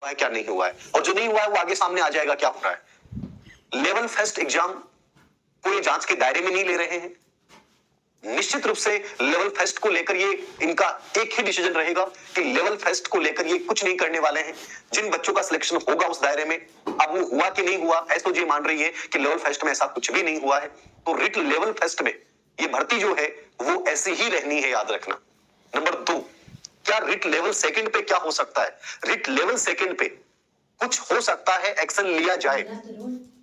है क्या नहीं हुआ है, और जो नहीं हुआ है वो आगे सामने आ जाएगा क्या हो रहा है। लेवल फेस्ट एग्जाम कोई जांच के दायरे में नहीं ले रहे हैं। निश्चित रूप से लेवल फेस्ट को लेकर ये इनका एक ही डिसीजन रहेगा कि लेवल फेस्ट को लेकर ये कुछ नहीं करने वाले हैं। जिन बच्चों का सिलेक्शन होगा उस दायरे में, अब वो हुआ कि नहीं हुआ, एसओजी मान रही है कि लेवल फेस्ट में ऐसा कुछ भी नहीं हुआ है, तो रिट लेवल फेस्ट में ये भर्ती जो है वो ऐसी ही रहनी है, याद रखना। नंबर 2, क्या रिट लेवल सेकंड पे क्या हो सकता है? रिट लेवल सेकंड पे कुछ हो सकता है, एक्शन लिया जाए।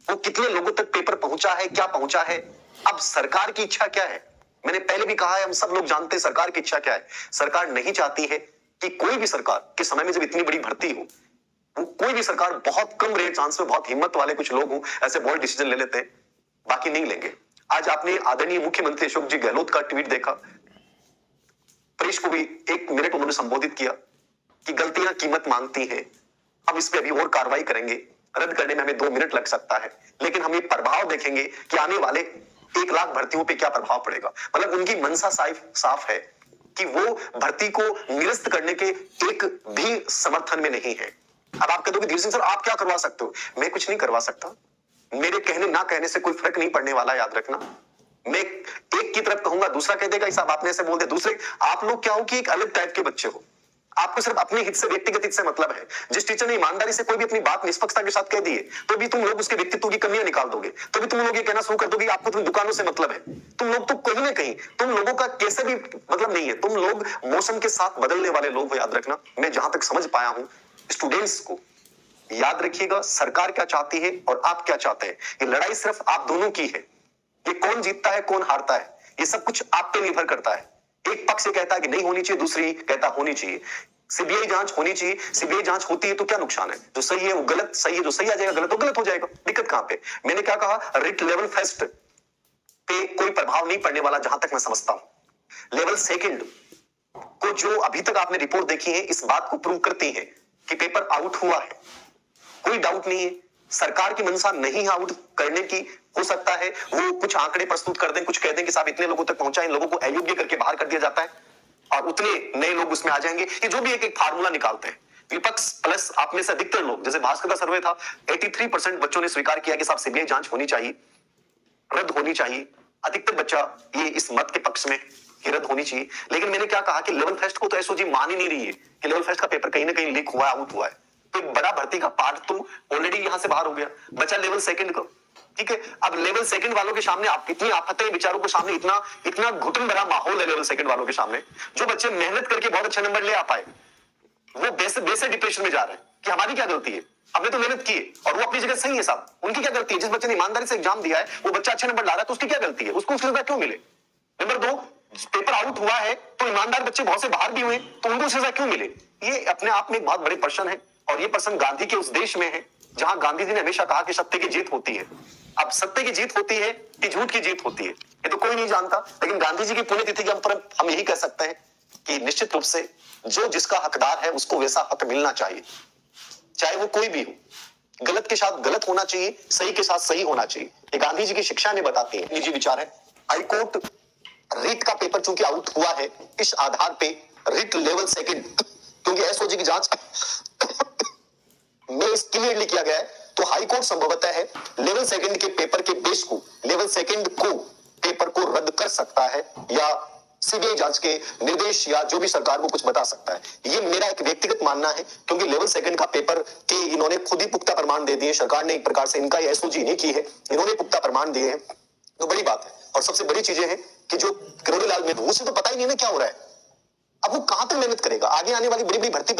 वो कितने लोगों तक पेपर पहुंचा है, क्या पहुंचा है, अब सरकार की इच्छा क्या है। मैंने पहले भी कहा है, हम सब लोग जानते हैं सरकार की इच्छा क्या है। सरकार नहीं चाहती है कि कोई भी सरकार के समय में जब इतनी बड़ी भर्ती हो, वो कोई भी सरकार बहुत कम रेट चांस में, बहुत हिम्मत वाले कुछ लोग हों, ऐसे बोल्ड डिसीजन ले लेते हैं, बाकी नहीं लेंगे। आज आपने आदरणीय मुख्यमंत्री अशोक जी गहलोत का ट्वीट देखा, प्रेस को भी 1 मिनट उन्होंने संबोधित किया कि गलतियां कीमत मांगती हैं, अब इस पे अभी और कार्रवाई करेंगे, रद्द करने में हमें 2 मिनट लग सकता है, लेकिन हम ये प्रभाव देखेंगे कि आने वाले 1 लाख भर्तियों पे क्या प्रभाव पड़ेगा। मतलब उनकी मंशा साफ है कि वो भर्ती को निरस्त करने के एक भी समर्थन में नहीं है। अब आप कह दोगे धीर सिंह सर आप क्या करवा सकते हो? मैं कुछ नहीं करवा सकता, मेरे कहने ना कहने से कोई फर्क नहीं पड़ने वाला, याद रखना। मैं एक की तरफ कहूंगा, दूसरा कह देगा साहब आपने ऐसे बोल दिया, दूसरे आप लोग क्या हो कि एक अलग टाइप के बच्चे हो, आपको सिर्फ अपने हित से, व्यक्तिगत हित से मतलब है। जिस टीचर ने ईमानदारी से कोई भी अपनी बात निष्पक्षता के साथ कह दी है, तो भी तुम लोग उसके व्यक्तित्व की कमियां निकाल दोगे, तो भी तुम लोग ये कहना शुरू कर दोगे आपको तुम दुकानों से मतलब है। तुम लोग तो कहीं ना कहीं तुम लोगों का कैसे भी मतलब नहीं है, तुम लोग मौसम के साथ बदलने वाले लोग हो, याद रखना। मैं जहां तक समझ पाया हूं, स्टूडेंट्स को याद रखिएगा, सरकार क्या चाहती है और आप क्या चाहते हैं, ये लड़ाई सिर्फ आप दोनों की है। ये कौन जीतता है कौन हारता है, ये सब कुछ आप पे निर्भर करता है। एक पक्ष से कहता है कि नहीं होनी चाहिए, दूसरी कहता होनी चाहिए। सीबीआई जांच होनी चाहिए, सीबीआई जांच होती है तो क्या नुकसान है? जो सही है वो गलत, सही है जो सही आ जाएगा, गलत तो गलत हो जाएगा, दिक्कत कहां पे? मैंने क्या कहा, रिट लेवल फर्स्ट पे कोई प्रभाव नहीं पड़ने वाला जहां तक मैं समझता हूं। लेवल सेकंड को जो अभी तक आपने रिपोर्ट देखी है, इस बात को प्रूव करती है कि पेपर आउट हुआ है, कोई डाउट नहीं है। सरकार की मंशा नहीं आउट करने की, हो सकता है वो कुछ आंकड़े प्रस्तुत कर दें, कुछ कह दें कि साहब इतने लोगों तक पहुंचा, इन लोगों को अयोग्य करके बाहर कर दिया जाता है और उतने नए लोग उसमें आ जाएंगे। ये जो भी एक फार्मूला निकालते हैं, विपक्ष प्लस आप में से अधिकतर लोग, जैसे भास्कर का सर्वे था, 83% बच्चों ने स्वीकार किया कि साहब सीबीआई जांच होनी चाहिए, रद्द होनी चाहिए। अधिकतर बच्चा ये इस मत के पक्ष में कि रद्द होनी चाहिए। लेकिन मैंने क्या कहा कि लेवल फेस्ट को तो एसओजी मान ही नहीं रही है कि लेवल फेस्ट का पेपर कहीं ना कहीं लीक हुआ है, आउट हुआ है। तो एक बड़ा भर्ती का पार्ट तो ऑलरेडी यहां से बाहर हो गया, बचा लेवल सेकंड का। ठीक है, अब लेवल सेकंड वालों के सामने आप इतनी आफतें, विचारों के सामने इतना घुटन भरा माहौल है लेवल सेकंड वालों के सामने। जो बच्चे मेहनत करके बहुत अच्छे नंबर ले आ पाए, वो बेसे डिप्रेशन में जा रहे हैं कि हमारी क्या गलती है, हमने तो मेहनत की है और वो अपनी जगह सही है साहब, उनकी क्या गलती है? जिस बच्चे ने ईमानदारी से एग्जाम दिया है, वो बच्चा अच्छे नंबर ला रहा है, तो उसकी क्या गलती है? उसको उसकी सजा क्यों मिले? नंबर 2, पेपर आउट हुआ है तो ईमानदार बच्चे बहुत से बाहर भी हुए, तो उनको सजा क्यों मिले? ये अपने आप में एक बहुत बड़े प्रश्न है, और ये प्रश्न गांधी के उस देश में है जहां गांधी जी ने हमेशा कहा कि सत्य की जीत होती है। अब सत्य की जीत होती है कि झूठ की जीत होती है, ये तो कोई नहीं जानता, लेकिन गांधी जी की पुण्यतिथि के हम यही कह सकते हैं कि निश्चित रूप से जो जिसका हकदार है उसको वैसा हक मिलना चाहिए, चाहे वो कोई भी हो। गलत के साथ गलत होना चाहिए, सही के साथ सही होना चाहिए, ये गांधी जी की शिक्षा ने बताती है। निजी विचार है। हाईकोर्ट रिट का पेपर चूंकि आउट हुआ है, इस आधार पे रिट लेवल सेकंड, क्योंकि एसओजी की जांच में क्लियरली किया गया है, तो हाईकोर्ट संभवतः है लेवल सेकंड के पेपर के बेस को, लेवल सेकंड को पेपर को रद्द कर सकता है, या सीबीआई जांच के निर्देश या जो भी सरकार को कुछ बता सकता है। ये मेरा एक व्यक्तिगत मानना है, क्योंकि लेवल सेकंड का पेपर के इन्होंने खुद ही पुख्ता प्रमाण दे दिए, सरकार ने एक प्रकार से, इनका एसओजी नहीं की है, इन्होंने पुख्ता प्रमाण दिए हैं, तो बड़ी बात है। और सबसे बड़ी चीजें हैं कि जो किरोड़ीलाल में उसे तो पता ही नहीं ना क्या हो रहा है, अब वो कहां तक मेहनत करेगा, आगे आने वाली बड़ी बड़ी भर्ती